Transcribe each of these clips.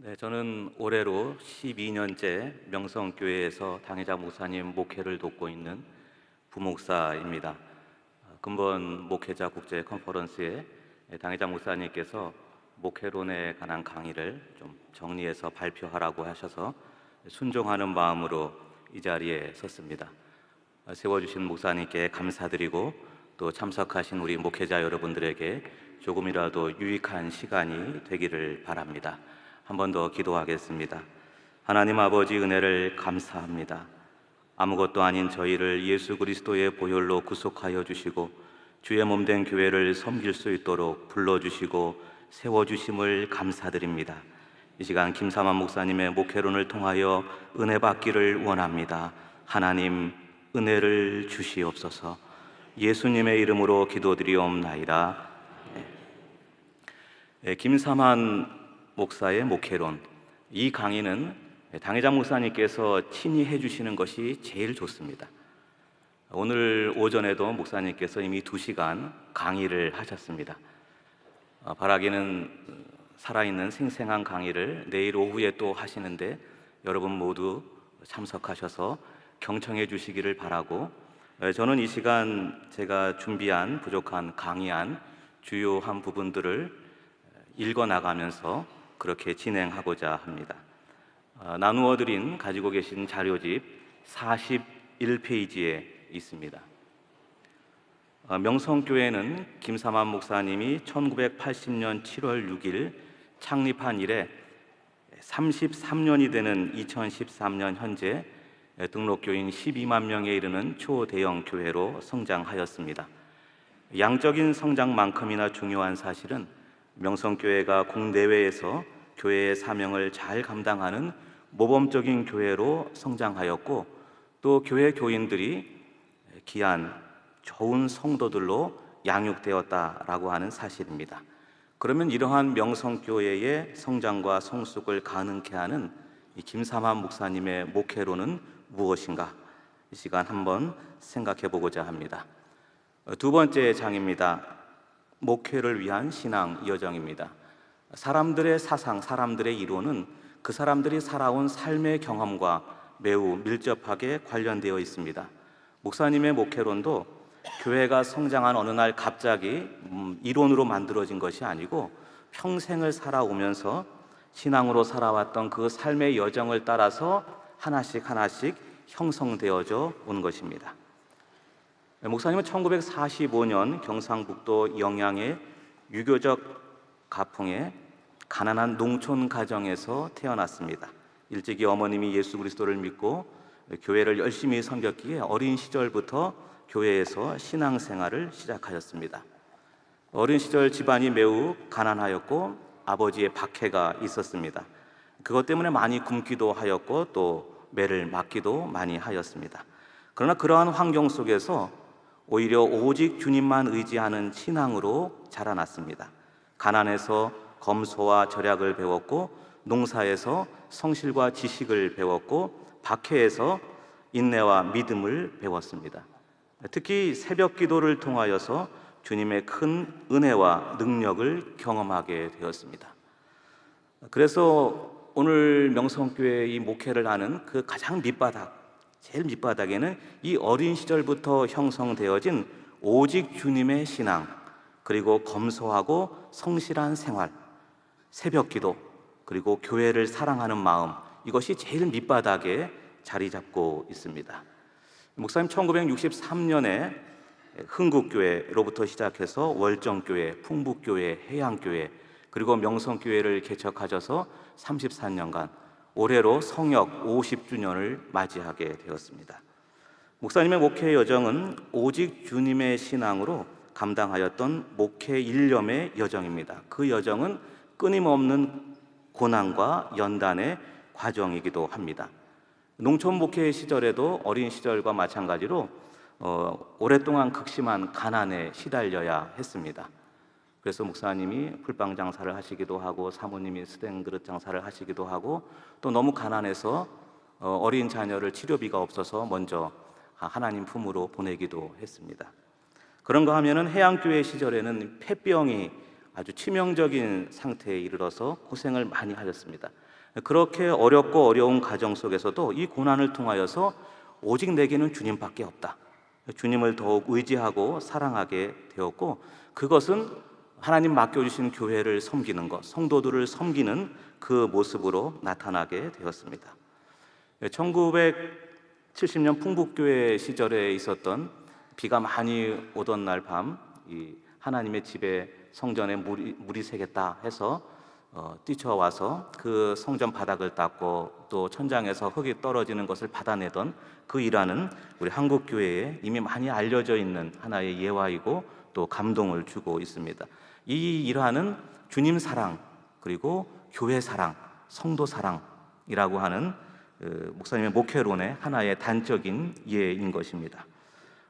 네, 저는 올해로 12년째 명성교회에서 당회자 목사님 목회를 돕고 있는 부목사입니다. 근본 목회자 국제 컨퍼런스에 당회자 목사님께서 목회론에 관한 강의를 좀 정리해서 발표하라고 하셔서 순종하는 마음으로 이 자리에 섰습니다. 세워주신 목사님께 감사드리고 또 참석하신 우리 목회자 여러분들에게 조금이라도 유익한 시간이 되기를 바랍니다. 한 번 더 기도하겠습니다. 하나님 아버지, 은혜를 감사합니다. 아무것도 아닌 저희를 예수 그리스도의 보혈로 구속하여 주시고 주의 몸된 교회를 섬길 수 있도록 불러주시고 세워주심을 감사드립니다. 이 시간 김삼환 목사님의 목회론을 통하여 은혜 받기를 원합니다. 하나님, 은혜를 주시옵소서. 예수님의 이름으로 기도드리옵나이다. 김삼환 목사의 목회론, 이 강의는 당회장 목사님께서 친히 해주시는 것이 제일 좋습니다. 오늘 오전에도 목사님께서 이미 2시간 강의를 하셨습니다. 바라기는 살아있는 생생한 강의를 내일 오후에 또 하시는데 여러분 모두 참석하셔서 경청해 주시기를 바라고, 저는 이 시간 제가 준비한 부족한 강의안 주요한 부분들을 읽어 나가면서 그렇게 진행하고자 합니다. 나누어 드린 가지고 계신 자료집 41페이지에 있습니다. 명성교회는 김삼환 목사님이 1980년 7월 6일 창립한 이래 33년이 되는 2013년 현재 등록교인 12만 명에 이르는 초대형 교회로 성장하였습니다. 양적인 성장만큼이나 중요한 사실은 명성교회가 국내외에서 교회의 사명을 잘 감당하는 모범적인 교회로 성장하였고, 또 교회 교인들이 귀한 좋은 성도들로 양육되었다라고 하는 사실입니다. 그러면 이러한 명성교회의 성장과 성숙을 가능케 하는 이 김삼환 목사님의 목회론은 무엇인가? 이 시간 한번 생각해 보고자 합니다. 두 번째 장입니다. 목회를 위한 신앙 여정입니다. 사람들의 사상, 사람들의 이론은 그 사람들이 살아온 삶의 경험과 매우 밀접하게 관련되어 있습니다. 목사님의 목회론도 교회가 성장한 어느 날 갑자기 이론으로 만들어진 것이 아니고 평생을 살아오면서 신앙으로 살아왔던 그 삶의 여정을 따라서 하나씩 하나씩 형성되어져 온 것입니다. 목사님은 1945년 경상북도 영양의 유교적 가풍의 가난한 농촌 가정에서 태어났습니다. 일찍이 어머님이 예수 그리스도를 믿고 교회를 열심히 섬겼기에 어린 시절부터 교회에서 신앙생활을 시작하였습니다. 어린 시절 집안이 매우 가난하였고 아버지의 박해가 있었습니다. 그것 때문에 많이 굶기도 하였고 또 매를 맞기도 많이 하였습니다. 그러나 그러한 환경 속에서 오히려 오직 주님만 의지하는 신앙으로 자라났습니다. 가난에서 검소와 절약을 배웠고, 농사에서 성실과 지식을 배웠고, 박해에서 인내와 믿음을 배웠습니다. 특히 새벽 기도를 통하여서 주님의 큰 은혜와 능력을 경험하게 되었습니다. 그래서 오늘 명성교회 이 목회를 하는 그 가장 밑바닥, 제일 밑바닥에는 이 어린 시절부터 형성되어진 오직 주님의 신앙, 그리고 검소하고 성실한 생활, 새벽 기도, 그리고 교회를 사랑하는 마음, 이것이 제일 밑바닥에 자리 잡고 있습니다. 목사님 1963년에 흥국교회로부터 시작해서 월정교회, 풍북교회, 해양교회, 그리고 명성교회를 개척하셔서 34년간 올해로 성역 50주년을 맞이하게 되었습니다. 목사님의 목회 여정은 오직 주님의 신앙으로 감당하였던 목회 일념의 여정입니다. 그 여정은 끊임없는 고난과 연단의 과정이기도 합니다. 농촌 목회 시절에도 어린 시절과 마찬가지로 오랫동안 극심한 가난에 시달려야 했습니다. 그래서 목사님이 풀빵 장사를 하시기도 하고 사모님이 스텐 그릇 장사를 하시기도 하고, 또 너무 가난해서 어린 자녀를 치료비가 없어서 먼저 하나님 품으로 보내기도 했습니다. 그런가 하면은 해양교회 시절에는 폐병이 아주 치명적인 상태에 이르러서 고생을 많이 하셨습니다. 그렇게 어렵고 어려운 가정 속에서도 이 고난을 통하여서 오직 내게는 주님밖에 없다, 주님을 더욱 의지하고 사랑하게 되었고, 그것은 하나님 맡겨주신 교회를 섬기는 것, 성도들을 섬기는 그 모습으로 나타나게 되었습니다. 1970년 풍북교회 시절에 있었던 비가 많이 오던 날 밤, 이 하나님의 집에 성전에 물이 새겠다 해서 뛰쳐와서 그 성전 바닥을 닦고 또 천장에서 흙이 떨어지는 것을 받아내던 그 일화는 우리 한국 교회에 이미 많이 알려져 있는 하나의 예화이고 또 감동을 주고 있습니다. 이 일화는 주님 사랑, 그리고 교회 사랑, 성도 사랑이라고 하는 목사님의 목회론의 하나의 단적인 예인 것입니다.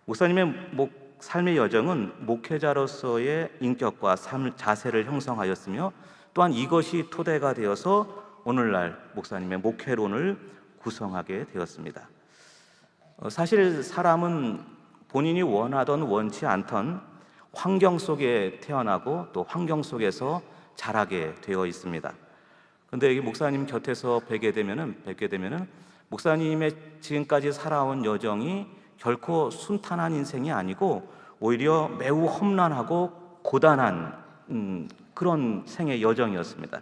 목사님의 삶의 여정은 목회자로서의 인격과 자세를 형성하였으며, 또한 이것이 토대가 되어서 오늘날 목사님의 목회론을 구성하게 되었습니다. 사실 사람은 본인이 원하던 원치 않던 환경 속에 태어나고 또 환경 속에서 자라게 되어 있습니다. 그런데 이 목사님 곁에서 뵙게 되면은 목사님의 지금까지 살아온 여정이 결코 순탄한 인생이 아니고 오히려 매우 험난하고 고단한 그런 생의 여정이었습니다.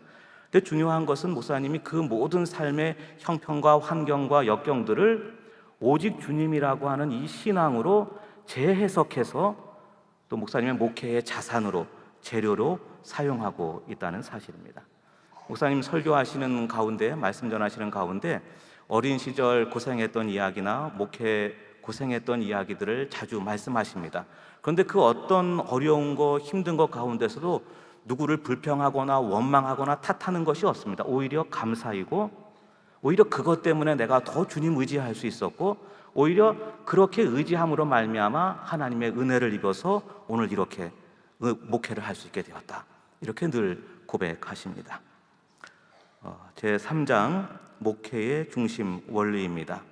근데 중요한 것은 목사님이 그 모든 삶의 형편과 환경과 역경들을 오직 주님이라고 하는 이 신앙으로 재해석해서 또 목사님의 목회의 자산으로, 재료로 사용하고 있다는 사실입니다. 목사님 설교하시는 가운데, 말씀 전하시는 가운데 어린 시절 고생했던 이야기나 목회 고생했던 이야기들을 자주 말씀하십니다. 그런데 그 어떤 어려운 거, 힘든 것 가운데서도 누구를 불평하거나 원망하거나 탓하는 것이 없습니다. 오히려 감사이고, 오히려 그것 때문에 내가 더 주님 의지할 수 있었고, 오히려 그렇게 의지함으로 말미암아 하나님의 은혜를 입어서 오늘 이렇게 목회를 할 수 있게 되었다, 이렇게 늘 고백하십니다. 제3장 목회의 중심 원리입니다.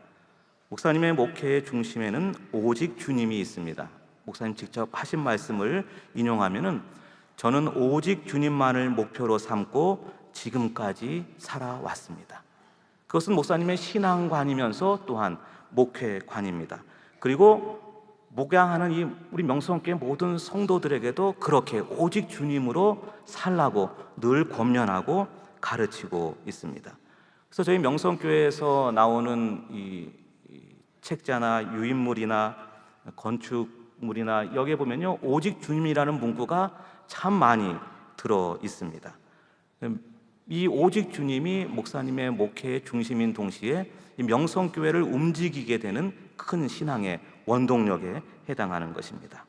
목사님의 목회의 중심에는 오직 주님이 있습니다. 목사님 직접 하신 말씀을 인용하면은, 저는 오직 주님만을 목표로 삼고 지금까지 살아왔습니다. 그것은 목사님의 신앙관이면서 또한 목회관입니다. 그리고 목양하는 이 우리 명성교회 모든 성도들에게도 그렇게 오직 주님으로 살라고 늘 권면하고 가르치고 있습니다. 그래서 저희 명성교회에서 나오는 이 책자나 유인물이나 건축물이나 여기에 보면요, 오직 주님이라는 문구가 참 많이 들어 있습니다. 이 오직 주님이 목사님의 목회의 중심인 동시에 이 명성교회를 움직이게 되는 큰 신앙의 원동력에 해당하는 것입니다.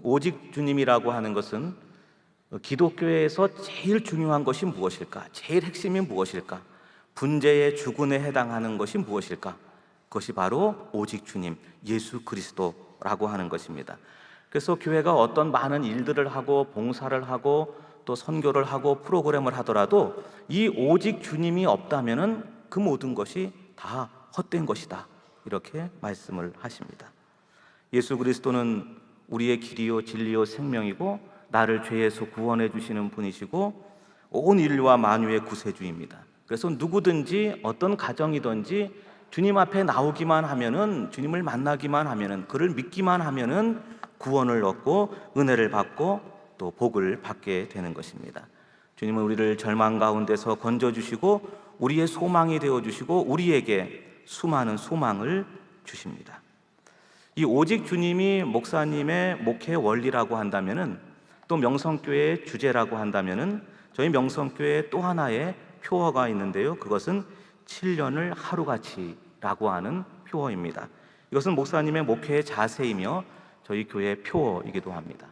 오직 주님이라고 하는 것은 기독교회에서 제일 중요한 것이 무엇일까? 제일 핵심이 무엇일까? 분재의 주군에 해당하는 것이 무엇일까? 그것이 바로 오직 주님, 예수 그리스도라고 하는 것입니다. 그래서 교회가 어떤 많은 일들을 하고 봉사를 하고 또 선교를 하고 프로그램을 하더라도 이 오직 주님이 없다면은 그 모든 것이 다 헛된 것이다, 이렇게 말씀을 하십니다. 예수 그리스도는 우리의 길이요 진리요 생명이고 나를 죄에서 구원해 주시는 분이시고 온 인류와 만유의 구세주입니다. 그래서 누구든지 어떤 가정이든지 주님 앞에 나오기만 하면은, 주님을 만나기만 하면은, 그를 믿기만 하면은 구원을 얻고 은혜를 받고 또 복을 받게 되는 것입니다. 주님은 우리를 절망 가운데서 건져주시고 우리의 소망이 되어주시고 우리에게 수많은 소망을 주십니다. 이 오직 주님이 목사님의 목회 원리라고 한다면은, 또 명성교회의 주제라고 한다면은, 저희 명성교회에 또 하나의 표어가 있는데요, 그것은 7년을 하루같이라고 하는 표어입니다. 이것은 목사님의 목회의 자세이며 저희 교회의 표어이기도 합니다.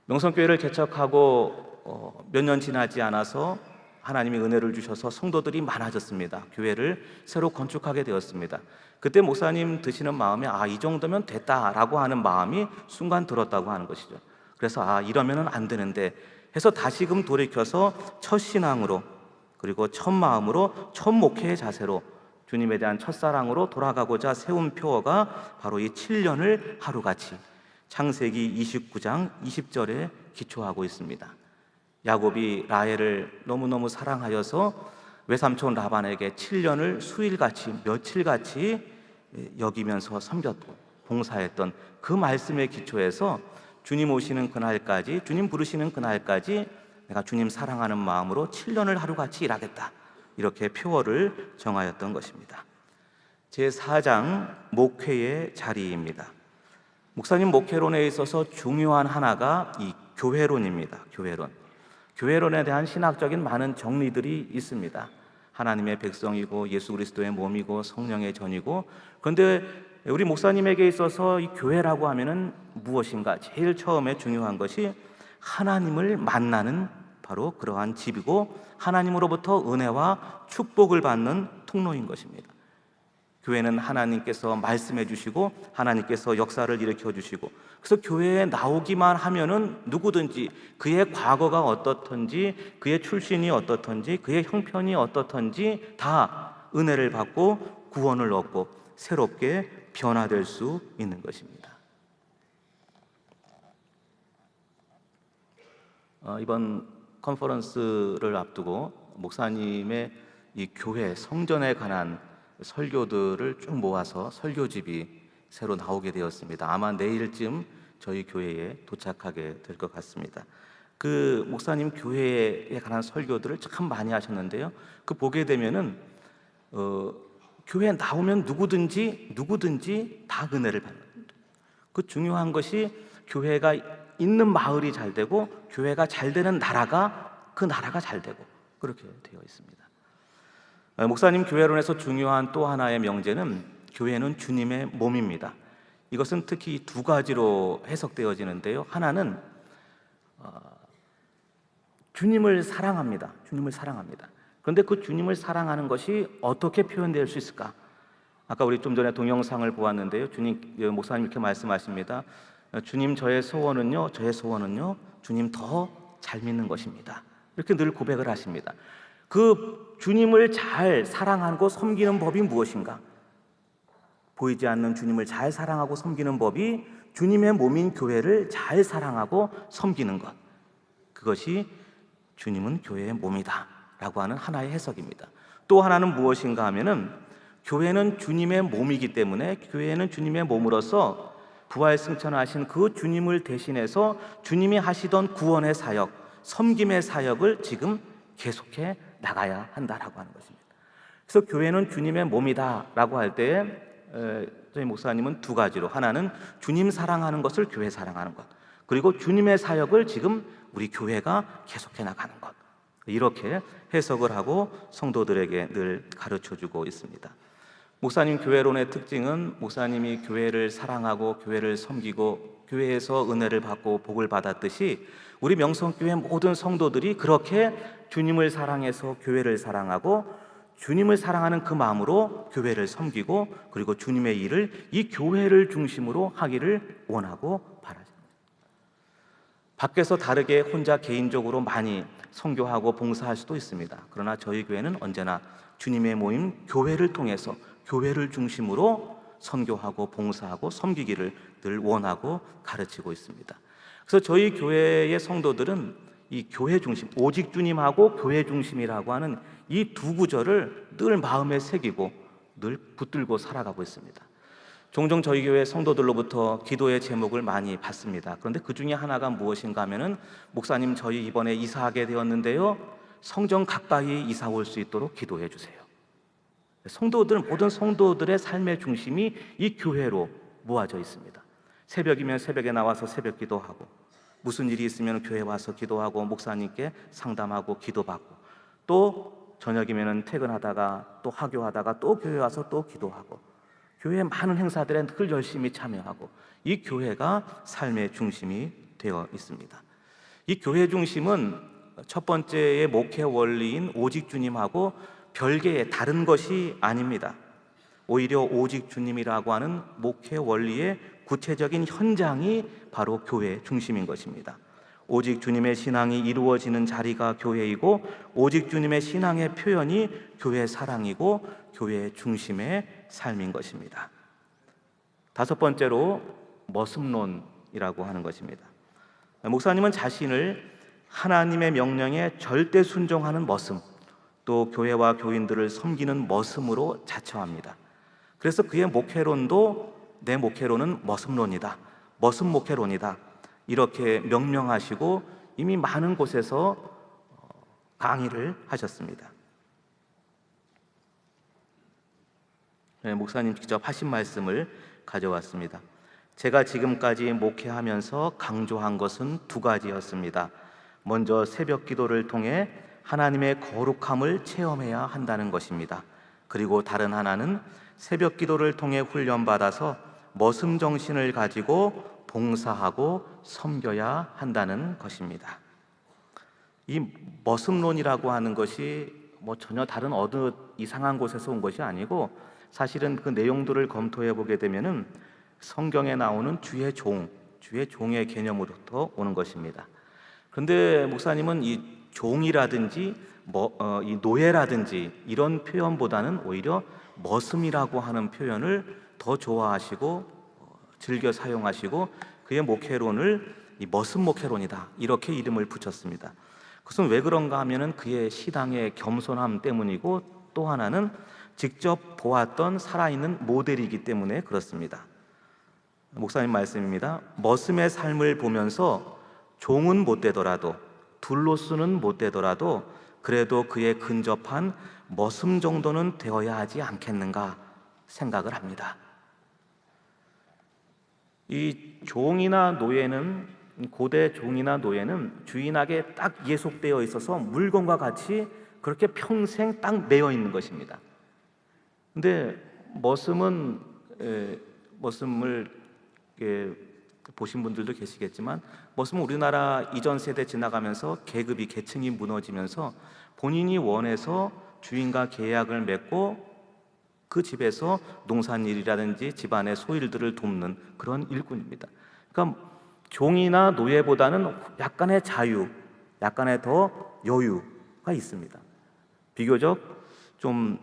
명성교회를 개척하고 몇 년 지나지 않아서 하나님이 은혜를 주셔서 성도들이 많아졌습니다. 교회를 새로 건축하게 되었습니다. 그때 목사님 드시는 마음에 이 정도면 됐다라고 하는 마음이 순간 들었다고 하는 것이죠. 그래서 이러면은 안 되는데 해서 다시금 돌이켜서 첫 신앙으로, 그리고 첫 마음으로, 첫 목회의 자세로, 주님에 대한 첫사랑으로 돌아가고자 세운 표어가 바로 이 7년을 하루같이, 창세기 29장 20절에 기초하고 있습니다. 야곱이 라헬을 너무너무 사랑하여서 외삼촌 라반에게 7년을 수일같이 며칠같이 여기면서 섬겼고 봉사했던 그 말씀의 기초에서 주님 오시는 그날까지, 주님 부르시는 그날까지 내가 주님 사랑하는 마음으로 7년을 하루같이 일하겠다, 이렇게 표어를 정하였던 것입니다. 제4장 목회의 자리입니다. 목사님 목회론에 있어서 중요한 하나가 이 교회론입니다. 교회론에 대한 신학적인 많은 정리들이 있습니다. 하나님의 백성이고 예수 그리스도의 몸이고 성령의 전이고, 그런데 우리 목사님에게 있어서 이 교회라고 하면은 무엇인가? 제일 처음에 중요한 것이 하나님을 만나는 바로 그러한 집이고 하나님으로부터 은혜와 축복을 받는 통로인 것입니다. 교회는 하나님께서 말씀해 주시고 하나님께서 역사를 일으켜 주시고, 그래서 교회에 나오기만 하면은 누구든지 그의 과거가 어떻든지 그의 출신이 어떻든지 그의 형편이 어떻든지 다 은혜를 받고 구원을 얻고 새롭게 변화될 수 있는 것입니다. 이번 컨퍼런스를 앞두고 목사님의 이 교회 성전에 관한 설교들을 쭉 모아서 설교집이 새로 나오게 되었습니다. 아마 내일쯤 저희 교회에 도착하게 될 것 같습니다. 그 목사님 교회에 관한 설교들을 참 많이 하셨는데요, 그 보게 되면은 교회에 나오면 누구든지 다 은혜를 받는, 그 중요한 것이 교회가 있는 마을이 잘 되고 교회가 잘 되는 나라가 그 나라가 잘 되고, 그렇게 되어 있습니다. 목사님 교회론에서 중요한 또 하나의 명제는 교회는 주님의 몸입니다. 이것은 특히 두 가지로 해석되어지는데요, 하나는 주님을 사랑합니다. 그런데 그 주님을 사랑하는 것이 어떻게 표현될 수 있을까? 아까 우리 좀 전에 동영상을 보았는데요, 목사님 이렇게 말씀하십니다. 주님, 저의 소원은요 주님 더 잘 믿는 것입니다. 이렇게 늘 고백을 하십니다. 그 주님을 잘 사랑하고 섬기는 법이 무엇인가? 보이지 않는 주님을 잘 사랑하고 섬기는 법이 주님의 몸인 교회를 잘 사랑하고 섬기는 것, 그것이 주님은 교회의 몸이다 라고 하는 하나의 해석입니다. 또 하나는 무엇인가 하면은 교회는 주님의 몸이기 때문에 교회는 주님의 몸으로서 부활 승천하신 그 주님을 대신해서 주님이 하시던 구원의 사역, 섬김의 사역을 지금 계속해 나가야 한다라고 하는 것입니다. 그래서 교회는 주님의 몸이다라고 할 때에 저희 목사님은 두 가지로, 하나는 주님 사랑하는 것을 교회 사랑하는 것, 그리고 주님의 사역을 지금 우리 교회가 계속해 나가는 것, 이렇게 해석을 하고 성도들에게 늘 가르쳐주고 있습니다. 목사님 교회론의 특징은 목사님이 교회를 사랑하고 교회를 섬기고 교회에서 은혜를 받고 복을 받았듯이 우리 명성교회 모든 성도들이 그렇게 주님을 사랑해서 교회를 사랑하고 주님을 사랑하는 그 마음으로 교회를 섬기고 그리고 주님의 일을 이 교회를 중심으로 하기를 원하고 바라죠. 밖에서 다르게 혼자 개인적으로 많이 선교하고 봉사할 수도 있습니다. 그러나 저희 교회는 언제나 주님의 모임 교회를 통해서 교회를 중심으로 선교하고 봉사하고 섬기기를 늘 원하고 가르치고 있습니다. 그래서 저희 교회의 성도들은 이 교회 중심, 오직 주님하고 교회 중심이라고 하는 이 두 구절을 늘 마음에 새기고 늘 붙들고 살아가고 있습니다. 종종 저희 교회 성도들로부터 기도의 제목을 많이 받습니다. 그런데 그 중에 하나가 무엇인가 하면은, 목사님 저희 이번에 이사하게 되었는데요, 성전 가까이 이사 올 수 있도록 기도해 주세요. 모든 성도들의 삶의 중심이 이 교회로 모아져 있습니다. 새벽이면 새벽에 나와서 새벽 기도하고, 무슨 일이 있으면 교회 와서 기도하고 목사님께 상담하고 기도받고, 또 저녁이면 퇴근하다가 또 하교하다가 또 교회 와서 또 기도하고, 교회의 많은 행사들에 늘 열심히 참여하고, 이 교회가 삶의 중심이 되어 있습니다. 이 교회 중심은 첫 번째의 목회 원리인 오직 주님하고 별개의 다른 것이 아닙니다. 오히려 오직 주님이라고 하는 목회 원리의 구체적인 현장이 바로 교회 중심인 것입니다. 오직 주님의 신앙이 이루어지는 자리가 교회이고, 오직 주님의 신앙의 표현이 교회 사랑이고 교회 중심의 삶인 것입니다. 다섯 번째로 머슴론이라고 하는 것입니다. 목사님은 자신을 하나님의 명령에 절대 순종하는 머슴, 또 교회와 교인들을 섬기는 머슴으로 자처합니다. 그래서 그의 목회론도 내 목회론은 머슴론이다, 머슴 목회론이다, 이렇게 명명하시고 이미 많은 곳에서 강의를 하셨습니다. 목사님 직접 하신 말씀을 가져왔습니다. 제가 지금까지 목회하면서 강조한 것은 두 가지였습니다. 먼저 새벽 기도를 통해 하나님의 거룩함을 체험해야 한다는 것입니다. 그리고 다른 하나는 새벽 기도를 통해 훈련받아서 머슴 정신을 가지고 봉사하고 섬겨야 한다는 것입니다. 이 머슴론이라고 하는 것이 전혀 다른 어느 이상한 곳에서 온 것이 아니고, 사실은 그 내용들을 검토해 보게 되면은 성경에 나오는 주의 종의 개념으로부터 오는 것입니다. 그런데 목사님은 이 종이라든지 이 노예라든지 이런 표현보다는 오히려 머슴이라고 하는 표현을 더 좋아하시고 즐겨 사용하시고, 그의 목회론을 이 머슴 목회론이다, 이렇게 이름을 붙였습니다. 그것은 왜 그런가 하면은 그의 신앙의 겸손함 때문이고, 또 하나는 직접 보았던 살아있는 모델이기 때문에 그렇습니다. 목사님 말씀입니다. 머슴의 삶을 보면서 종은 못 되더라도, 둘로스는 못 되더라도 그래도 그에 근접한 머슴 정도는 되어야 하지 않겠는가 생각을 합니다. 이 종이나 노예는, 고대 종이나 노예는 주인에게 딱 예속되어 있어서 물건과 같이 그렇게 평생 딱 매여 있는 것입니다. 근데 머슴을 보신 분들도 계시겠지만, 머슴은 우리나라 이전 세대 지나가면서 계층이 무너지면서 본인이 원해서 주인과 계약을 맺고 그 집에서 농산일이라든지 집안의 소일들을 돕는 그런 일꾼입니다. 그러니까 종이나 노예보다는 약간의 자유, 약간의 더 여유가 있습니다. 비교적 좀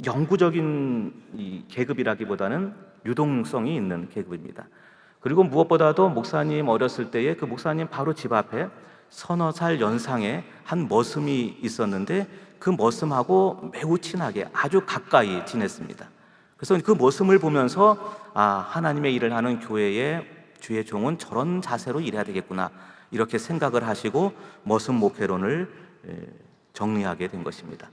영구적인 이 계급이라기보다는 유동성이 있는 계급입니다. 그리고 무엇보다도 목사님 어렸을 때에 그 목사님 바로 집 앞에 서너 살 연상의 한 머슴이 있었는데, 그 머슴하고 매우 친하게 아주 가까이 지냈습니다. 그래서 그 머슴을 보면서 하나님의 일을 하는 교회의 주의 종은 저런 자세로 일해야 되겠구나, 이렇게 생각을 하시고 머슴 목회론을 정리하게 된 것입니다.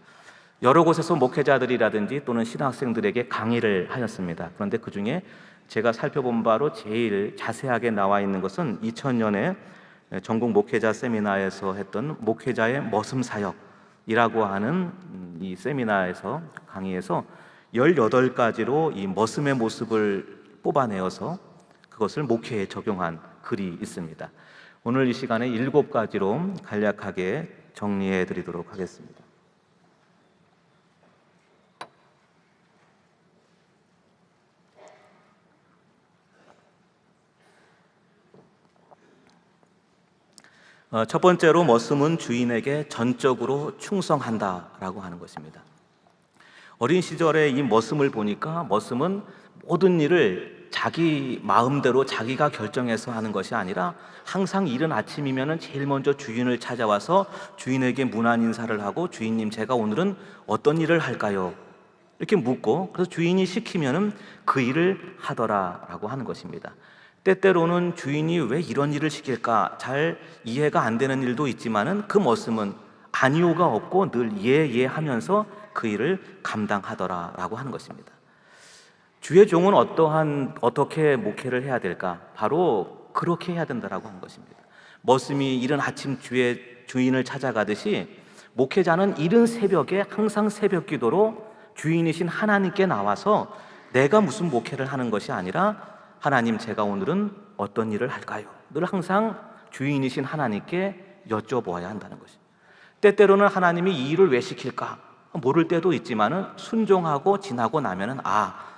여러 곳에서 목회자들이라든지 또는 신학생들에게 강의를 하셨습니다. 그런데 그 중에 제가 살펴본 바로 제일 자세하게 나와 있는 것은 2000년에 전국 목회자 세미나에서 했던 목회자의 머슴 사역이라고 하는 이 세미나에서, 강의에서 18가지로 이 머슴의 모습을 뽑아내어서 그것을 목회에 적용한 글이 있습니다. 오늘 이 시간에 7가지로 간략하게 정리해 드리도록 하겠습니다. 첫 번째로, 머슴은 주인에게 전적으로 충성한다라고 하는 것입니다. 어린 시절에 이 머슴을 보니까 머슴은 모든 일을 자기 마음대로 자기가 결정해서 하는 것이 아니라 항상 이른 아침이면 제일 먼저 주인을 찾아와서 주인에게 문안 인사를 하고, 주인님 제가 오늘은 어떤 일을 할까요? 이렇게 묻고, 그래서 주인이 시키면 그 일을 하더라라고 하는 것입니다. 때때로는 주인이 왜 이런 일을 시킬까 잘 이해가 안 되는 일도 있지만은 그 머슴은 아니오가 없고 늘 예 하면서 그 일을 감당하더라라고 하는 것입니다. 주의 종은 어떻게 목회를 해야 될까? 바로 그렇게 해야 된다라고 하는 것입니다. 머슴이 이른 아침 주인을 찾아가듯이 목회자는 이른 새벽에 항상 새벽 기도로 주인이신 하나님께 나와서 내가 무슨 목회를 하는 것이 아니라, 하나님 제가 오늘은 어떤 일을 할까요? 늘 항상 주인이신 하나님께 여쭤보아야 한다는 것입니다. 때때로는 하나님이 이 일을 왜 시킬까 모를 때도 있지만은 순종하고 지나고 나면은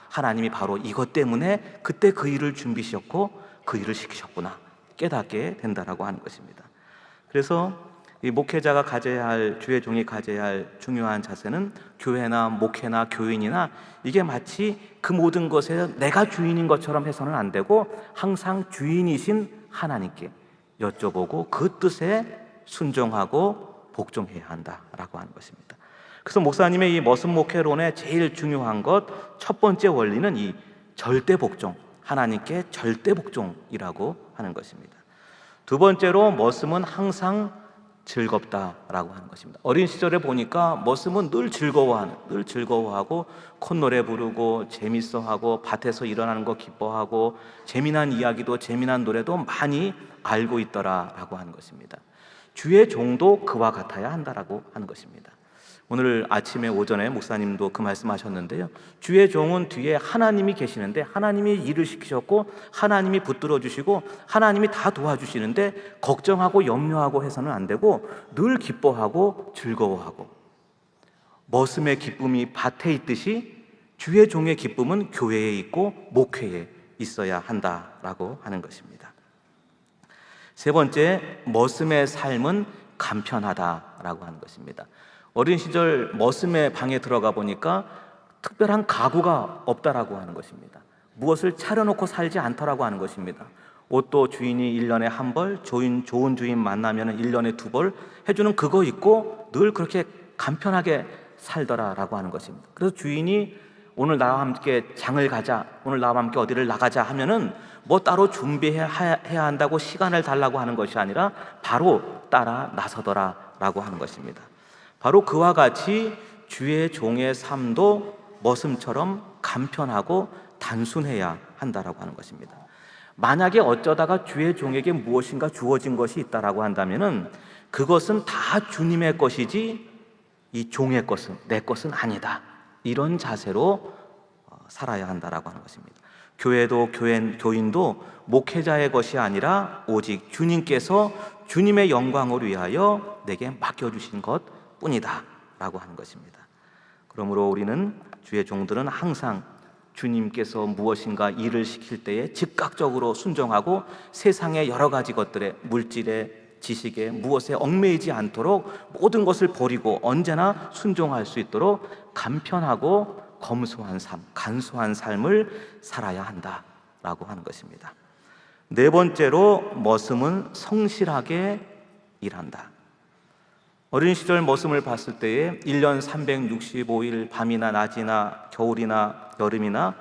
하나님이 바로 이것 때문에 그때 그 일을 준비하셨고 그 일을 시키셨구나 깨닫게 된다라고 하는 것입니다. 그래서 이 목회자가 가져야 할, 주의 종이 가져야 할 중요한 자세는 교회나 목회나 교인이나 이게 마치 그 모든 것에 내가 주인인 것처럼 해서는 안 되고, 항상 주인이신 하나님께 여쭤보고 그 뜻에 순종하고 복종해야 한다라고 하는 것입니다. 그래서 목사님의 이 머슴 목회론의 제일 중요한 것, 첫 번째 원리는 이 절대 복종, 하나님께 절대 복종이라고 하는 것입니다. 두 번째로 머슴은 항상 즐겁다라고 하는 것입니다. 어린 시절에 보니까 머슴은 늘 즐거워하고 콧노래 부르고 재밌어하고 밭에서 일어나는 거 기뻐하고 재미난 이야기도 재미난 노래도 많이 알고 있더라라고 하는 것입니다. 주의 종도 그와 같아야 한다라고 하는 것입니다. 오늘 아침에 오전에 목사님도 그 말씀하셨는데요, 주의 종은 뒤에 하나님이 계시는데 하나님이 일을 시키셨고 하나님이 붙들어 주시고 하나님이 다 도와주시는데 걱정하고 염려하고 해서는 안 되고 늘 기뻐하고 즐거워하고, 머슴의 기쁨이 밭에 있듯이 주의 종의 기쁨은 교회에 있고 목회에 있어야 한다라고 하는 것입니다. 세 번째, 머슴의 삶은 간편하다라고 하는 것입니다. 어린 시절 머슴의 방에 들어가 보니까 특별한 가구가 없다라고 하는 것입니다. 무엇을 차려놓고 살지 않더라고 하는 것입니다. 옷도 주인이 1년에 한 벌, 좋은 주인 만나면 1년에 2벌 해주는 그거 입고 늘 그렇게 간편하게 살더라라고 하는 것입니다. 그래서 주인이 오늘 나와 함께 장을 가자, 오늘 나와 함께 어디를 나가자 하면은 뭐 따로 준비해야 한다고 시간을 달라고 하는 것이 아니라 바로 따라 나서더라라고 하는 것입니다. 바로 그와 같이 주의 종의 삶도 머슴처럼 간편하고 단순해야 한다라고 하는 것입니다. 만약에 어쩌다가 주의 종에게 무엇인가 주어진 것이 있다라고 한다면은 그것은 다 주님의 것이지 이 종의 것은, 내 것은 아니다, 이런 자세로 살아야 한다라고 하는 것입니다. 교회도 교인도 목회자의 것이 아니라 오직 주님께서 주님의 영광을 위하여 내게 맡겨주신 것 뿐이다 라고 하는 것입니다. 그러므로 우리는, 주의 종들은 항상 주님께서 무엇인가 일을 시킬 때에 즉각적으로 순종하고 세상의 여러 가지 것들에, 물질에, 지식에, 무엇에 얽매이지 않도록 모든 것을 버리고 언제나 순종할 수 있도록 간편하고 검소한 삶, 간소한 삶을 살아야 한다라고 하는 것입니다. 네 번째로, 머슴은 성실하게 일한다. 어린 시절 머슴을 봤을 때에 1년 365일 밤이나 낮이나 겨울이나 여름이나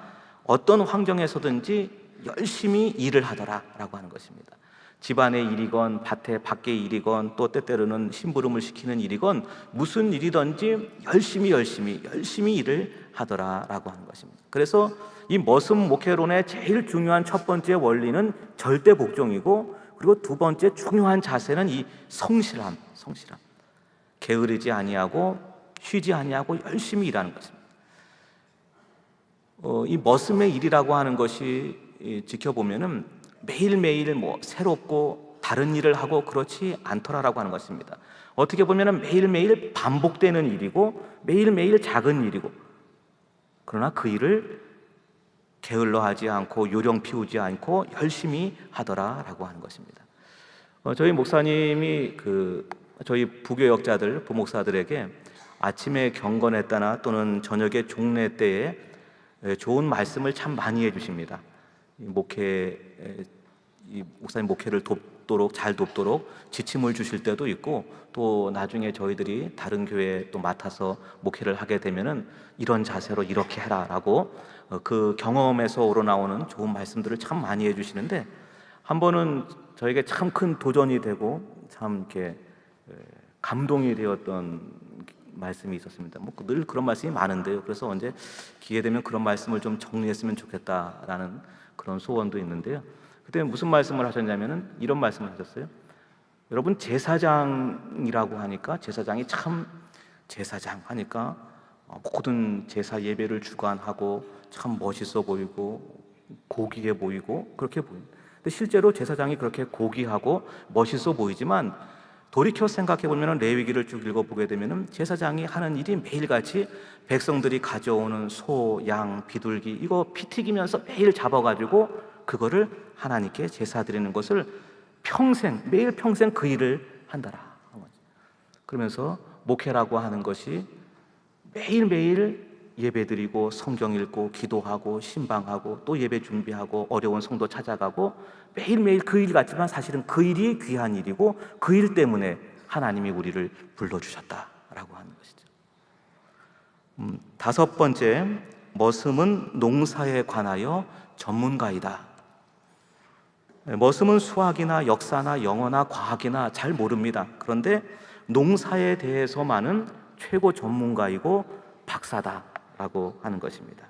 어떤 환경에서든지 열심히 일을 하더라라고 하는 것입니다. 집안의 일이건 밖의 일이건 또 때때로는 심부름을 시키는 일이건 무슨 일이든지 열심히 일을 하더라라고 하는 것입니다. 그래서 이 머슴 목회론의 제일 중요한 첫 번째 원리는 절대 복종이고, 그리고 두 번째 중요한 자세는 이 성실함. 게으르지 아니하고 쉬지 아니하고 열심히 일하는 것입니다. 이 머슴의 일이라고 하는 것이 지켜보면은 매일매일 새롭고 다른 일을 하고 그렇지 않더라라고 하는 것입니다. 어떻게 보면은 매일매일 반복되는 일이고 매일매일 작은 일이고, 그러나 그 일을 게을러 하지 않고 요령 피우지 않고 열심히 하더라라고 하는 것입니다. 저희 목사님이 저희 부교역자들, 부목사들에게 아침에 경건했다나 또는 저녁에 종례 때에 좋은 말씀을 참 많이 해주십니다. 이 목사님 목회를 잘 돕도록 지침을 주실 때도 있고, 또 나중에 저희들이 다른 교회에 또 맡아서 목회를 하게 되면은 이런 자세로 이렇게 해라라고 그 경험에서 우러나오는 좋은 말씀들을 참 많이 해주시는데, 한 번은 저에게 참 큰 도전이 되고 참 이렇게 감동이 되었던 말씀이 있었습니다. 늘 그런 말씀이 많은데요. 그래서 언제 기회 되면 그런 말씀을 좀 정리했으면 좋겠다라는 그런 소원도 있는데요. 그때 무슨 말씀을 하셨냐면은 이런 말씀을 하셨어요. 여러분, 제사장이라고 하니까 제사장이 참 제사장 하니까 모든 제사 예배를 주관하고 참 멋있어 보이고 고귀해 보이고 그렇게 보입니다. 근데 실제로 제사장이 그렇게 고귀하고 멋있어 보이지만 돌이켜 생각해 보면 레위기를 쭉 읽어보게 되면 제사장이 하는 일이 매일같이 백성들이 가져오는 소, 양, 비둘기 이거 피 튀기면서 매일 잡아가지고 그거를 하나님께 제사 드리는 것을 매일 평생 그 일을 한다라. 그러면서 목회라고 하는 것이 매일매일 예배드리고 성경 읽고 기도하고 신방하고 또 예배 준비하고 어려운 성도 찾아가고 매일매일 그 일 같지만 사실은 그 일이 귀한 일이고 그 일 때문에 하나님이 우리를 불러주셨다라고 하는 것이죠. 다섯 번째, 머슴은 농사에 관하여 전문가이다. 머슴은 수학이나 역사나 영어나 과학이나 잘 모릅니다. 그런데 농사에 대해서만은 최고 전문가이고 박사다라고 하는 것입니다.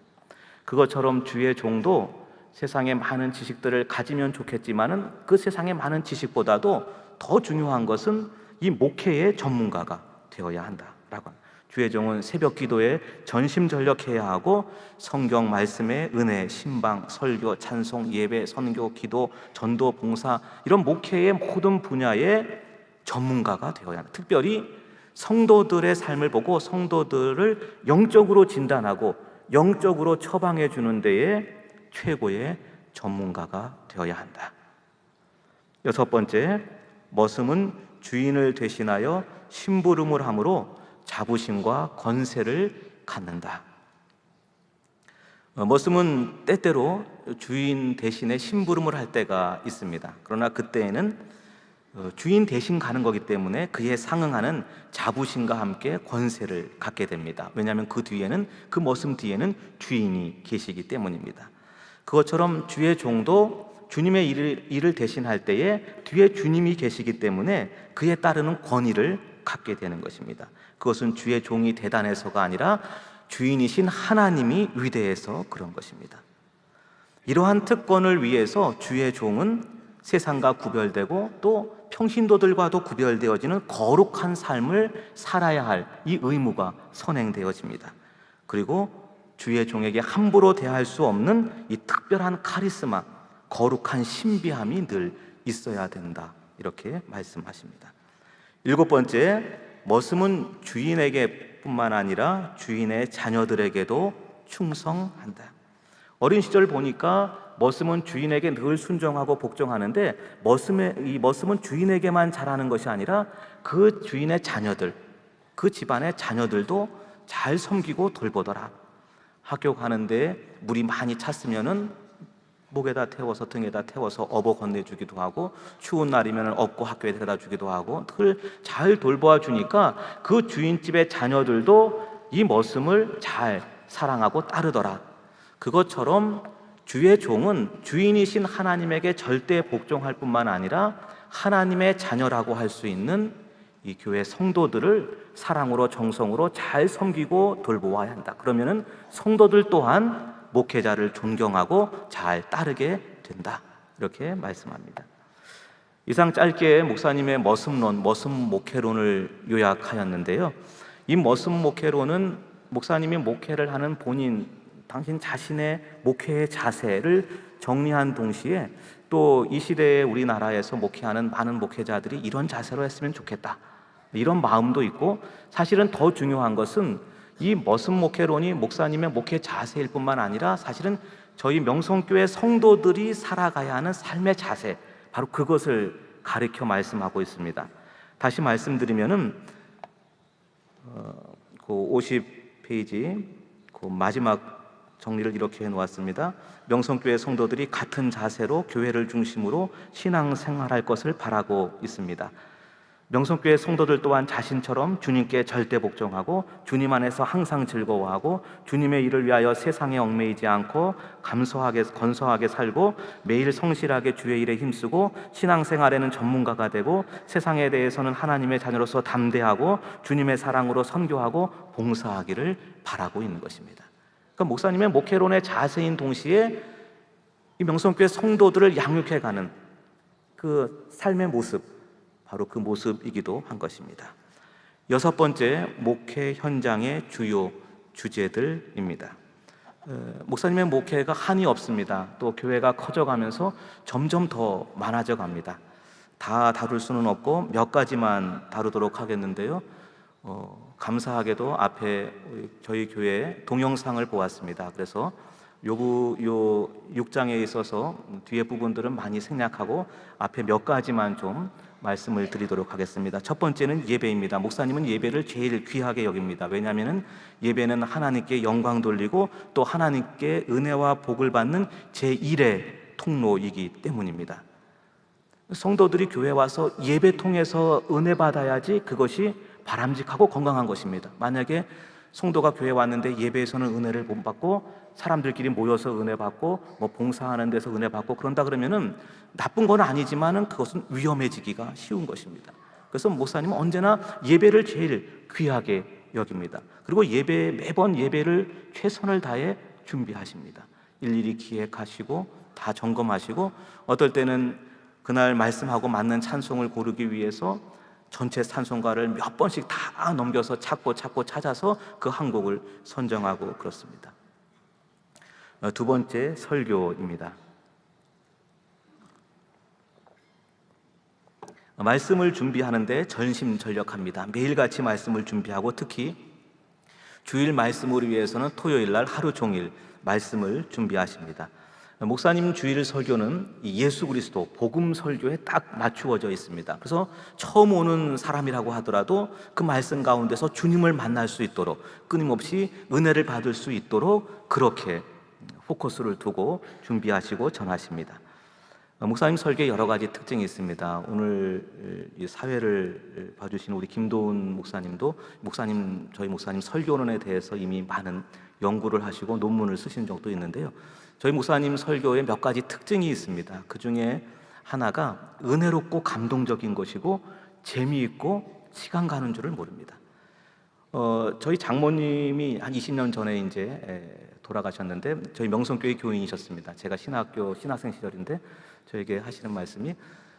그것처럼 주의 종도 세상에 많은 지식들을 가지면 좋겠지만은 그 세상의 많은 지식보다도 더 중요한 것은 이 목회의 전문가가 되어야 한다라고 합니다. 주의 종은 새벽 기도에 전심전력해야 하고 성경 말씀의 은혜, 신방, 설교, 찬송, 예배, 선교, 기도, 전도, 봉사 이런 목회의 모든 분야의 전문가가 되어야 한다. 특별히 성도들의 삶을 보고 성도들을 영적으로 진단하고 영적으로 처방해 주는 데에 최고의 전문가가 되어야 한다. 여섯 번째, 머슴은 주인을 대신하여 심부름을 함으로 자부심과 권세를 갖는다. 머슴은 때때로 주인 대신에 심부름을 할 때가 있습니다. 그러나 그때에는 주인 대신 가는 거기 때문에 그에 상응하는 자부심과 함께 권세를 갖게 됩니다. 왜냐하면 그 뒤에는, 그 머슴 뒤에는 주인이 계시기 때문입니다. 그것처럼 주의 종도 주님의 일을 대신할 때에 뒤에 주님이 계시기 때문에 그에 따르는 권위를 갖게 되는 것입니다. 그것은 주의 종이 대단해서가 아니라 주인이신 하나님이 위대해서 그런 것입니다. 이러한 특권을 위해서 주의 종은 세상과 구별되고 또 평신도들과도 구별되어지는 거룩한 삶을 살아야 할 이 의무가 선행되어집니다. 그리고 주의 종에게 함부로 대할 수 없는 이 특별한 카리스마, 거룩한 신비함이 늘 있어야 된다, 이렇게 말씀하십니다. 일곱 번째, 머슴은 주인에게 뿐만 아니라 주인의 자녀들에게도 충성한다. 어린 시절 보니까 머슴은 주인에게 늘 순종하고 복종하는데 이 머슴은 주인에게만 잘하는 것이 아니라 그 주인의 자녀들, 그 집안의 자녀들도 잘 섬기고 돌보더라. 학교 가는데 물이 많이 찼으면은 목에다 태워서 등에다 태워서 업어 건네주기도 하고 추운 날이면 업고 학교에 데려다 주기도 하고 늘 잘 돌보아 주니까 그 주인집의 자녀들도 이 머슴을 잘 사랑하고 따르더라. 그것처럼 주의 종은 주인이신 하나님에게 절대 복종할 뿐만 아니라 하나님의 자녀라고 할 수 있는 이 교회 성도들을 사랑으로 정성으로 잘 섬기고 돌보아야 한다. 그러면은 성도들 또한 목회자를 존경하고 잘 따르게 된다, 이렇게 말씀합니다. 이상 짧게 목사님의 머슴론, 머슴 목회론을 요약하였는데요. 이 머슴 목회론은 목사님이 목회를 하는 당신 자신의 목회의 자세를 정리한 동시에 또 이 시대에 우리나라에서 목회하는 많은 목회자들이 이런 자세로 했으면 좋겠다, 이런 마음도 있고, 사실은 더 중요한 것은 이 머슴 목회론이 목사님의 목회 자세일 뿐만 아니라 사실은 저희 명성교회 성도들이 살아가야 하는 삶의 자세, 바로 그것을 가르쳐 말씀하고 있습니다. 다시 말씀드리면은 그 50페이지 그 마지막 정리를 이렇게 해놓았습니다. 명성교회 성도들이 같은 자세로 교회를 중심으로 신앙생활할 것을 바라고 있습니다. 명성교회 성도들 또한 자신처럼 주님께 절대 복종하고 주님 안에서 항상 즐거워하고 주님의 일을 위하여 세상에 얽매이지 않고 건서하게 살고 매일 성실하게 주의 일에 힘쓰고 신앙생활에는 전문가가 되고 세상에 대해서는 하나님의 자녀로서 담대하고 주님의 사랑으로 선교하고 봉사하기를 바라고 있는 것입니다. 그러니까 목사님의 목회론의 자세인 동시에 이 명성교회 성도들을 양육해가는 그 삶의 모습, 바로 그 모습이기도 한 것입니다. 여섯 번째, 목회 현장의 주요 주제들입니다. 목사님의 목회가 한이 없습니다. 또 교회가 커져가면서 점점 더 많아져 갑니다. 다 다룰 수는 없고 몇 가지만 다루도록 하겠는데요. 감사하게도 앞에 저희 교회 동영상을 보았습니다. 그래서 요 6장에 있어서 뒤에 부분들은 많이 생략하고 앞에 몇 가지만 좀 말씀을 드리도록 하겠습니다. 첫 번째는 예배입니다. 목사님은 예배를 제일 귀하게 여깁니다. 왜냐하면 예배는 하나님께 영광 돌리고 또 하나님께 은혜와 복을 받는 제1의 통로이기 때문입니다. 성도들이 교회 와서 예배 통해서 은혜 받아야지 그것이 바람직하고 건강한 것입니다. 만약에 성도가 교회 왔는데 예배에서는 은혜를 못 받고 사람들끼리 모여서 은혜 받고 뭐 봉사하는 데서 은혜 받고 그런다 그러면은 나쁜 건 아니지만은 그것은 위험해지기가 쉬운 것입니다. 그래서 목사님은 언제나 예배를 제일 귀하게 여깁니다. 그리고 매번 예배를 최선을 다해 준비하십니다. 일일이 기획하시고 다 점검하시고 어떨 때는 그날 말씀하고 맞는 찬송을 고르기 위해서 전체 찬송가를 몇 번씩 다 넘겨서 찾고 찾아서 그 한 곡을 선정하고 그렇습니다. 두 번째, 설교입니다. 말씀을 준비하는데 전심전력합니다. 매일같이 말씀을 준비하고 특히 주일 말씀을 위해서는 토요일 날 하루 종일 말씀을 준비하십니다. 목사님 주일 설교는 예수 그리스도 복음 설교에 딱 맞추어져 있습니다. 그래서 처음 오는 사람이라고 하더라도 그 말씀 가운데서 주님을 만날 수 있도록 끊임없이 은혜를 받을 수 있도록 그렇게 포커스를 두고 준비하시고 전하십니다. 목사님 설교에 여러 가지 특징이 있습니다. 오늘 이 사회를 봐주신 우리 김도훈 목사님도 저희 목사님 설교론에 대해서 이미 많은 연구를 하시고 논문을 쓰신 적도 있는데요. 저희 목사님 설교에 몇 가지 특징이 있습니다. 그 중에 하나가 은혜롭고 감동적인 것이고 재미있고 시간 가는 줄을 모릅니다. 저희 장모님이 한 20년 전에 이제 돌아가셨는데 저희 명성교회 교인이셨습니다. 제가 신학생 시절인데 저에게 하시는 말씀이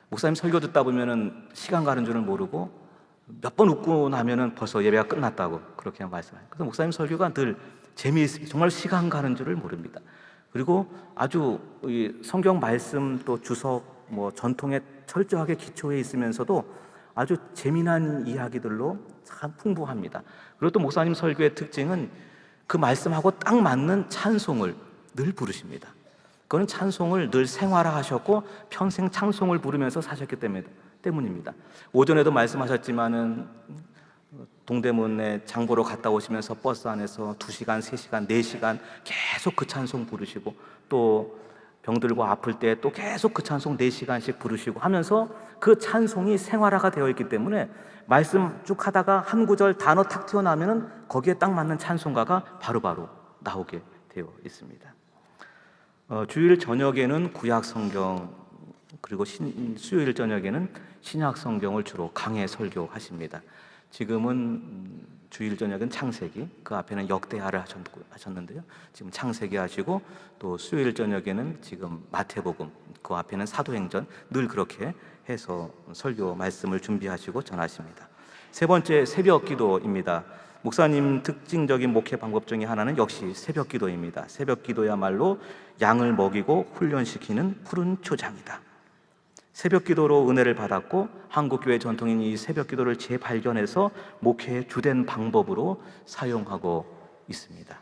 목사님 설교 듣다 보면은 시간 가는 줄을 모르고 몇 번 웃고 나면은 벌써 예배가 끝났다고 그렇게 말씀해요. 그래서 목사님 설교가 늘 재미있습니다. 정말 시간 가는 줄을 모릅니다. 그리고 아주 성경 말씀 또 주석 뭐 전통에 철저하게 기초해 있으면서도 아주 재미난 이야기들로 참 풍부합니다. 그리고 또 목사님 설교의 특징은 그 말씀하고 딱 맞는 찬송을 늘 부르십니다. 그거는 찬송을 늘 생활화하셨고 평생 찬송을 부르면서 사셨기 때문입니다. 오전에도 말씀하셨지만은 동대문에 장보러 갔다 오시면서 버스 안에서 2시간, 3시간, 4시간 계속 그 찬송 부르시고 또 병들고 아플 때 또 계속 그 찬송 4시간씩 부르시고 하면서 그 찬송이 생활화가 되어 있기 때문에 말씀 쭉 하다가 한 구절 단어 탁 튀어나오면은 거기에 딱 맞는 찬송가가 바로바로 나오게 되어 있습니다. 주일 저녁에는 구약 성경 그리고 수요일 저녁에는 신약 성경을 주로 강해 설교하십니다. 지금은 주일 저녁은 창세기, 그 앞에는 역대하를 하셨는데요. 지금 창세기 하시고 또 수요일 저녁에는 지금 마태복음, 그 앞에는 사도행전 늘 그렇게 해서 설교 말씀을 준비하시고 전하십니다. 세 번째, 새벽 기도입니다. 목사님 특징적인 목회 방법 중에 하나는 역시 새벽 기도입니다. 새벽 기도야말로 양을 먹이고 훈련시키는 푸른 초장이다. 새벽 기도로 은혜를 받았고 한국교회 전통인 이 새벽 기도를 재발견해서 목회의 주된 방법으로 사용하고 있습니다.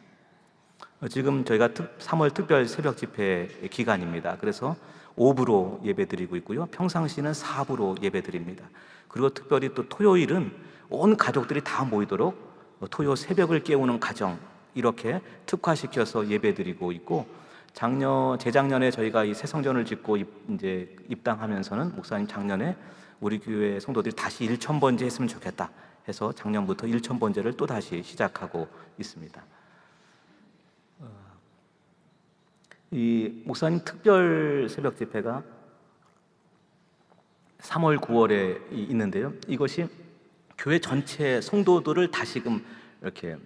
지금 저희가 3월 특별 새벽 집회 기간입니다. 그래서 오부로 예배드리고 있고요. 평상시는 4부로 예배드립니다. 그리고 특별히 또 토요일은 온 가족들이 다 모이도록 토요 새벽을 깨우는 가정 이렇게 특화시켜서 예배드리고 있고 재작년에 저희가 이 새 성전을 짓고 이제 입당하면서는 목사님 작년에 우리 교회 성도들이 다시 1,000번제 했으면 좋겠다 해서 작년부터 1,000번제를 또 다시 시작하고 있습니다. 이 목사님 특별 새벽 집회가 3월 9월에 있는데요. 이것이 교회 전체 성도들을 다시금 이렇게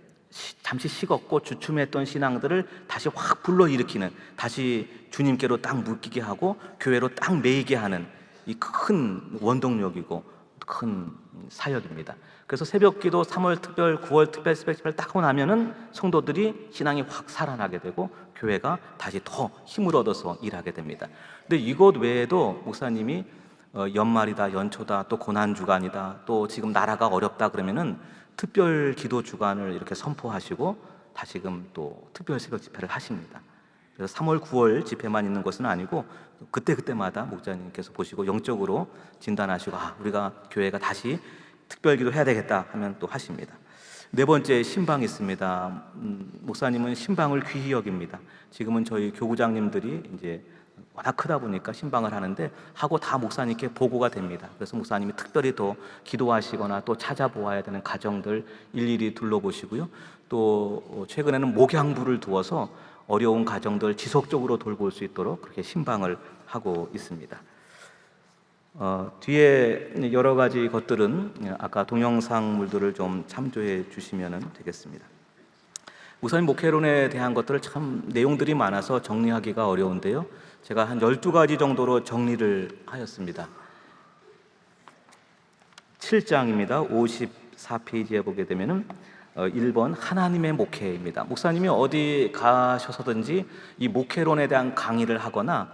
잠시 식었고 주춤했던 신앙들을 다시 확 불러일으키는, 다시 주님께로 딱 묶이게 하고 교회로 딱 매이게 하는 이 큰 원동력이고 큰 사역입니다. 그래서 새벽기도 3월 특별, 9월 특별 새벽 집회를 딱 하고 나면은 성도들이 신앙이 확 살아나게 되고 교회가 다시 더 힘을 얻어서 일하게 됩니다. 근데 이것 외에도 목사님이 연말이다, 연초다, 또 고난 주간이다, 또 지금 나라가 어렵다 그러면은 특별 기도 주간을 이렇게 선포하시고 다시금 또 특별 새벽 집회를 하십니다. 그래서 3월, 9월 집회만 있는 것은 아니고 그때마다 목자님께서 보시고 영적으로 진단하시고 우리가 교회가 다시 특별 기도 해야 되겠다 하면 또 하십니다. 네 번째, 신방이 있습니다. 목사님은 신방을 귀히 여깁니다. 지금은 저희 교구장님들이 이제 워낙 크다 보니까 신방을 하는데 하고 다 목사님께 보고가 됩니다. 그래서 목사님이 특별히 더 기도하시거나 또 찾아보아야 되는 가정들 일일이 둘러보시고요. 또 최근에는 목양부를 두어서 어려운 가정들 지속적으로 돌볼 수 있도록 그렇게 신방을 하고 있습니다. 뒤에 여러 가지 것들은 아까 동영상물들을 좀 참조해 주시면 되겠습니다. 목사님 목회론에 대한 것들을 참 내용들이 많아서 정리하기가 어려운데요. 제가 한 12가지 정도로 정리를 하였습니다. 7장입니다. 54페이지에 보게 되면은 1번 하나님의 목회입니다. 목사님이 어디 가셔서든지 이 목회론에 대한 강의를 하거나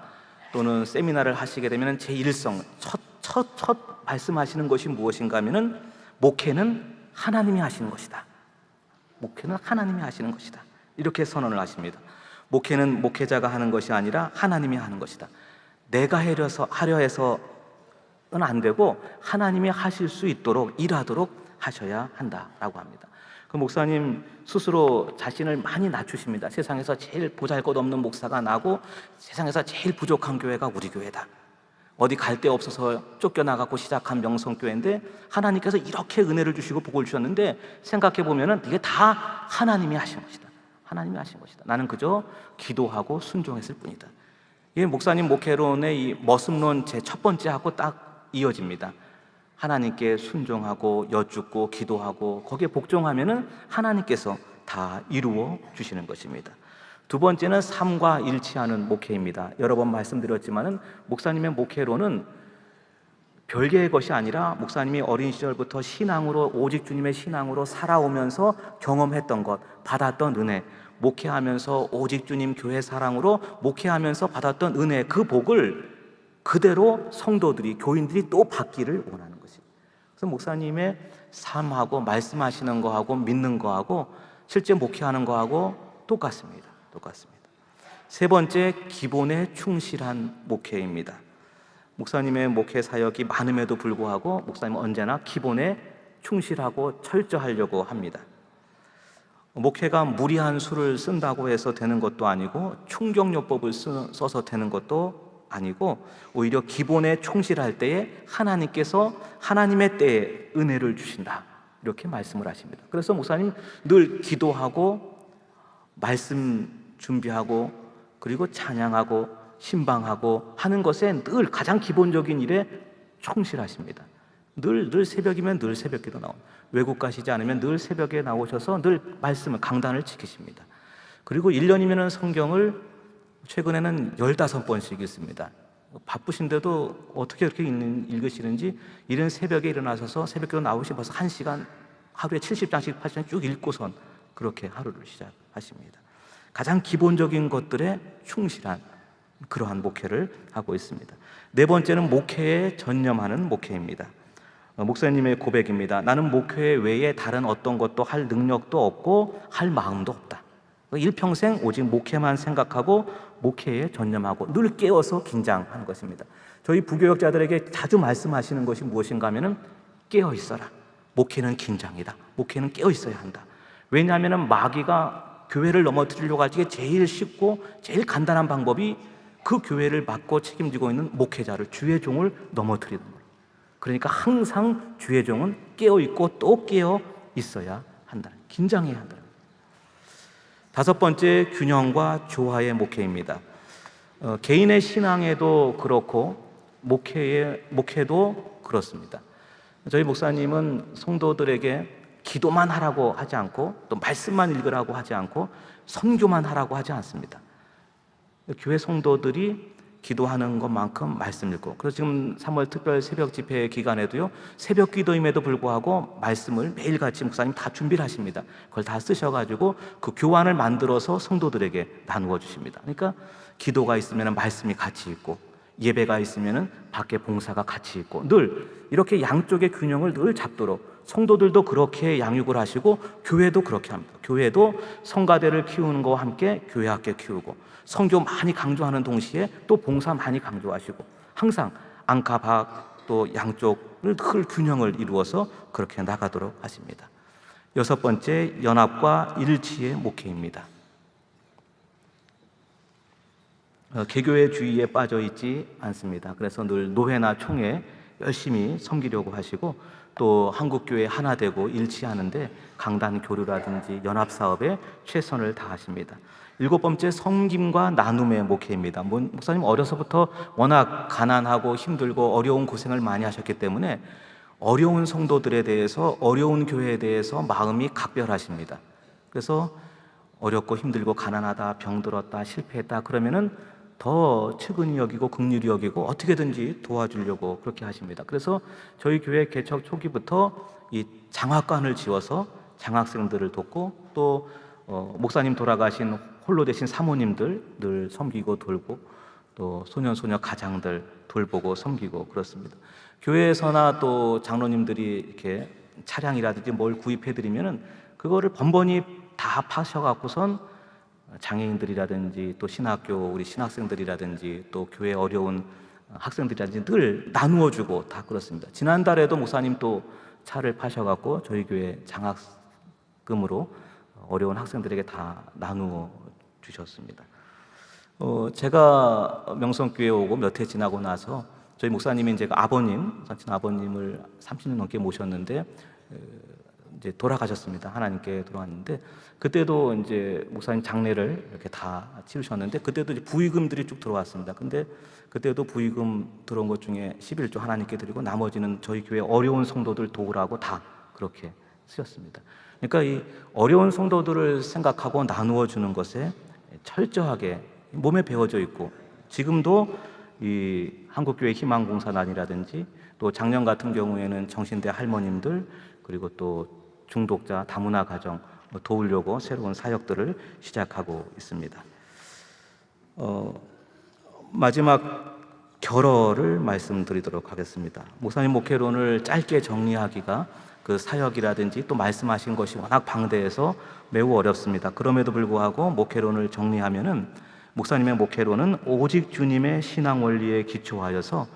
또는 세미나를 하시게 되면 제1성 첫 말씀하시는 것이 무엇인가 하면은 목회는 하나님이 하시는 것이다. 목회는 하나님이 하시는 것이다. 이렇게 선언을 하십니다. 목회는 목회자가 하는 것이 아니라 하나님이 하는 것이다. 내가 하려 해서는 안 되고 하나님이 하실 수 있도록 일하도록 하셔야 한다라고 합니다. 그 목사님 스스로 자신을 많이 낮추십니다. 세상에서 제일 보잘것없는 목사가 나고 세상에서 제일 부족한 교회가 우리 교회다. 어디 갈 데 없어서 쫓겨나가고 시작한 명성교회인데 하나님께서 이렇게 은혜를 주시고 복을 주셨는데 생각해 보면은 이게 다 하나님이 하신 것이다. 하나님이 하신 것이다. 나는 그저 기도하고 순종했을 뿐이다. 이 목사님 목회론의 이 머슴론 제 첫 번째하고 딱 이어집니다. 하나님께 순종하고 여쭙고 기도하고 거기에 복종하면은 하나님께서 다 이루어 주시는 것입니다. 두 번째는 삶과 일치하는 목회입니다. 여러 번 말씀드렸지만은 목사님의 목회론은 별개의 것이 아니라 목사님이 어린 시절부터 신앙으로 오직 주님의 신앙으로 살아오면서 경험했던 것, 받았던 은혜, 목회하면서 오직 주님 교회 사랑으로 목회하면서 받았던 은혜, 그 복을 그대로 성도들이, 교인들이 또 받기를 원하는 것입니다. 그래서 목사님의 삶하고 말씀하시는 거하고 믿는 거하고 실제 목회하는 거하고 똑같습니다. 세 번째, 기본에 충실한 목회입니다. 목사님의 목회 사역이 많음에도 불구하고 목사님은 언제나 기본에 충실하고 철저하려고 합니다. 목회가 무리한 수를 쓴다고 해서 되는 것도 아니고 충격요법을 써서 되는 것도 아니고 오히려 기본에 충실할 때에 하나님께서 하나님의 때에 은혜를 주신다, 이렇게 말씀을 하십니다. 그래서 목사님 늘 기도하고 말씀 준비하고 그리고 찬양하고 신방하고 하는 것에 늘 가장 기본적인 일에 충실하십니다. 늘 새벽이면 늘 새벽기도 나옵니다. 외국 가시지 않으면 늘 새벽에 나오셔서 늘 말씀을, 강단을 지키십니다. 그리고 1년이면 성경을 최근에는 15번씩 읽습니다. 바쁘신데도 어떻게 그렇게 읽으시는지 이른 새벽에 일어나셔서 새벽기도 나오시 벌써 1시간, 하루에 70장씩 80장 쭉 읽고선 그렇게 하루를 시작하십니다. 가장 기본적인 것들에 충실한 그러한 목회를 하고 있습니다. 네 번째는 목회에 전념하는 목회입니다. 목사님의 고백입니다. 나는 목회 외에 다른 어떤 것도 할 능력도 없고 할 마음도 없다. 일평생 오직 목회만 생각하고 목회에 전념하고 늘 깨어서 긴장하는 것입니다. 저희 부교역자들에게 자주 말씀하시는 것이 무엇인가 하면은 깨어 있어라. 목회는 긴장이다. 목회는 깨어 있어야 한다. 왜냐하면 마귀가 교회를 넘어뜨리려고 하기에 제일 쉽고 제일 간단한 방법이 그 교회를 맡고 책임지고 있는 목회자를, 주의 종을 넘어뜨리는 거예요. 그러니까 항상 주의 종은 깨어 있고 또 깨어 있어야 한다. 긴장해야 한다. 다섯 번째, 균형과 조화의 목회입니다. 개인의 신앙에도 그렇고 목회도 그렇습니다. 저희 목사님은 성도들에게 기도만 하라고 하지 않고 또 말씀만 읽으라고 하지 않고 선교만 하라고 하지 않습니다. 교회 성도들이 기도하는 것만큼 말씀 읽고, 그래서 지금 3월 특별 새벽 집회 기간에도요, 새벽 기도임에도 불구하고 말씀을 매일같이 목사님 다 준비를 하십니다. 그걸 다 쓰셔가지고 그 교환을 만들어서 성도들에게 나누어 주십니다. 그러니까 기도가 있으면 말씀이 같이 있고 예배가 있으면 밖에 봉사가 같이 있고 늘 이렇게 양쪽의 균형을 늘 잡도록 성도들도 그렇게 양육을 하시고 교회도 그렇게 합니다. 교회도 성가대를 키우는 것과 함께 교회 학교 키우고 선교 많이 강조하는 동시에 또 봉사 많이 강조하시고 항상 안과 박 또 양쪽을 늘 균형을 이루어서 그렇게 나가도록 하십니다. 여섯 번째, 연합과 일치의 목회입니다. 개교회주의에 빠져 있지 않습니다. 그래서 늘 노회나 총회 열심히 섬기려고 하시고, 또 한국교회 하나 되고 일치하는데 강단 교류라든지 연합 사업에 최선을 다하십니다. 7번째, 섬김과 나눔의 목회입니다. 목사님 어려서부터 워낙 가난하고 힘들고 어려운 고생을 많이 하셨기 때문에 어려운 성도들에 대해서, 어려운 교회에 대해서 마음이 각별하십니다. 그래서 어렵고 힘들고 가난하다, 병들었다, 실패했다 그러면은 더 측은히 여기고 긍휼히 여기고 어떻게든지 도와주려고 그렇게 하십니다. 그래서 저희 교회 개척 초기부터 이 장학관을 지어서 장학생들을 돕고, 또 목사님 돌아가신 홀로 되신 사모님들 늘 섬기고 돌보고, 또 소년소녀 가장들 돌보고 섬기고 그렇습니다. 교회에서나 또 장로님들이 이렇게 차량이라든지 뭘 구입해 드리면은 그거를 번번이 다 파셔갖고선 장애인들이라든지 또 신학교 우리 신학생들이라든지 또 교회 어려운 학생들이라든지 늘 나누어 주고 다 그렇습니다. 지난달에도 목사님 또 차를 파셔갖고 저희 교회 장학금으로 어려운 학생들에게 다 나누어 주셨습니다. 제가 명성교회 오고 몇 해 지나고 나서 저희 목사님이 이제 아버님을 30년 넘게 모셨는데 이제 돌아가셨습니다. 하나님께 돌아왔는데, 그때도 이제 목사님 장례를 이렇게 다 치르셨는데, 그때도 이제 부의금들이 쭉 들어왔습니다. 근데 그때도 부의금 들어온 것 중에 11조 하나님께 드리고 나머지는 저희 교회 어려운 성도들 도우라고 다 그렇게 쓰셨습니다. 그러니까 이 어려운 성도들을 생각하고 나누어 주는 것에 철저하게 몸에 배어져 있고, 지금도 이 한국교회 희망봉사단이라든지 또 작년 같은 경우에는 정신대 할머님들, 그리고 또 중독자 다문화 가정 도우려고 새로운 사역들을 시작하고 있습니다. 마지막 결어를 말씀드리도록 하겠습니다. 목사님 목회론을 짧게 정리하기가 그 사역이라든지 또 말씀하신 것이 워낙 방대해서 매우 어렵습니다. 그럼에도 불구하고 목회론을 정리하면은, 목사님의 목회론은 오직 주님의 신앙 원리에 기초하여서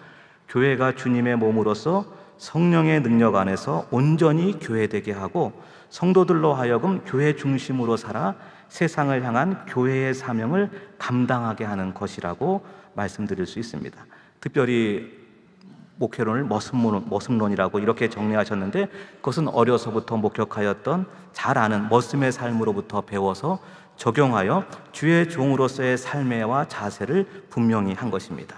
교회가 주님의 몸으로서 성령의 능력 안에서 온전히 교회되게 하고, 성도들로 하여금 교회 중심으로 살아 세상을 향한 교회의 사명을 감당하게 하는 것이라고 말씀드릴 수 있습니다. 특별히 목회론을 머슴론이라고 이렇게 정리하셨는데, 그것은 어려서부터 목격하였던 잘 아는 머슴의 삶으로부터 배워서 적용하여 주의 종으로서의 삶과 자세를 분명히 한 것입니다.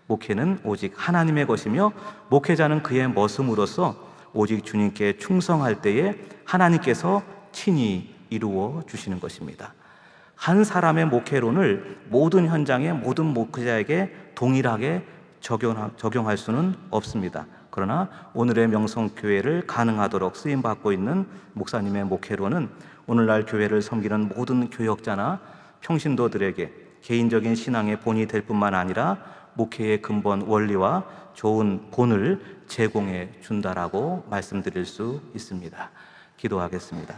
목회는 오직 하나님의 것이며 목회자는 그의 머슴으로서 오직 주님께 충성할 때에 하나님께서 친히 이루어 주시는 것입니다. 한 사람의 목회론을 모든 현장의 모든 목회자에게 동일하게 적용할 수는 없습니다. 그러나 오늘의 명성교회를 가능하도록 쓰임받고 있는 목사님의 목회론은 오늘날 교회를 섬기는 모든 교역자나 평신도들에게 개인적인 신앙의 본이 될 뿐만 아니라 목회의 근본 원리와 좋은 본을 제공해 준다라고 말씀드릴 수 있습니다. 기도하겠습니다.